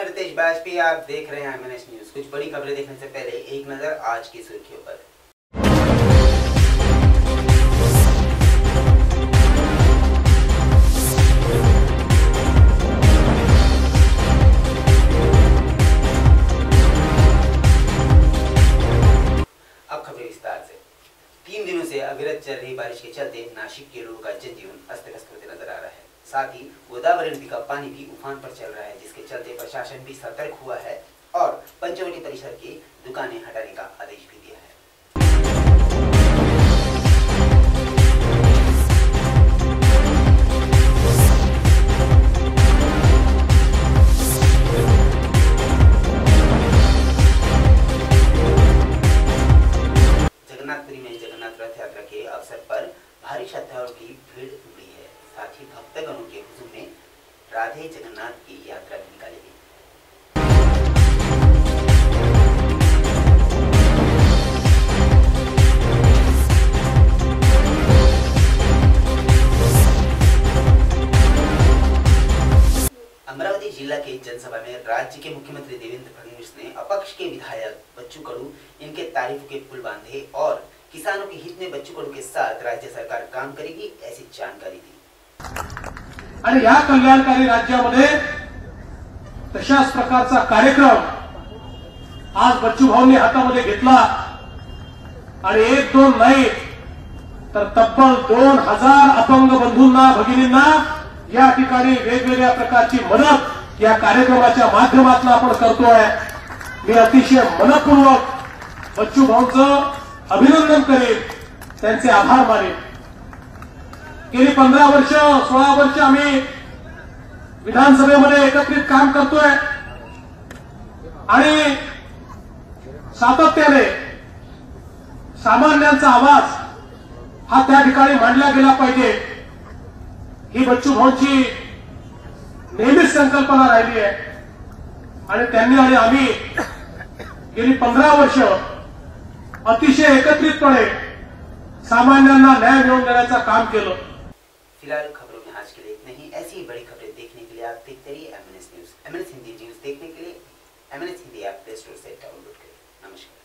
मैं रितेश बाजपेयी, आप देख रहे हैं एमएनएस न्यूज। कुछ बड़ी खबरें देखने से पहले एक नजर आज की सुर्खियों पर। अब खबरें विस्तार से। 3 दिनों से अविरत चल रही बारिश के चलते नासिक के लोगों का जनजीवन अस्त व्यस्त होते नजर आ रहा है। साथ ही गोदावरी नदी का पानी भी उफान पर चल रहा है, जिसके चलते प्रशासन भी सतर्क हुआ है और पंचवटी परिसर की दुकानें हटाने का आदेश भी दिया है। जगन्नाथपुरी में जगन्नाथ रथ यात्रा के अवसर पर भारी श्रद्धालुओं की भीड़ उमड़ी है। साथ ही भक्तगणों के हुजूम में राधे जगन्नाथ की यात्रा भी निकाली गई। अमरावती जिला के जनसभा में राज्य के मुख्यमंत्री देवेंद्र फडणवीस ने अपक्ष के विधायक बच्चू कडू इनके तारीफों के पुल बांधे और किसानों के हित में बच्चू कडू के साथ राज्य सरकार काम करेगी, ऐसी जानकारी दी। आणि या कल्याणकारी राज्यामध्ये तशाच प्रकारचा कार्यक्रम आज बच्चू भाऊंनी हातामध्ये घेतला आणि 1-2 नाही तर तब्बल 2000 अपंग बंधूंना भगिनींना या ठिकाणी वेगवेगळ्या प्रकारची मदत या कार्यक्रमाच्या माध्यमातून आपण करतोय। मी अतिशय मनपूर्वक बच्चू भाऊंचं अभिनंदन करेन, त्यांचे आभार मानेन। गेली 15 वर्ष 16 वर्ष आम्ही विधानसभेमध्ये एकत्रित काम करतोय आणि सातत्याने सामान्यांचा आवाज हा त्या ठिकाणी मांडला गेला पाहिजे, ही बच्चू भाऊंची नेहमीच संकल्पना राहिली आहे। आणि त्यांनी आणि आम्ही गेली 15 वर्ष अतिशय एकत्रितपणे सामान्यांना न्याय मिळवून देण्याचं काम केलं। फिलहाल खबरों में आज के लिए इतना ही। ऐसी ही बड़ी खबरें देखने के लिए आप देखते रहिए MNS news. MNS Hindi news देखने के लिए MNS Hindi app play store से डाउनलोड करें। नमस्कार।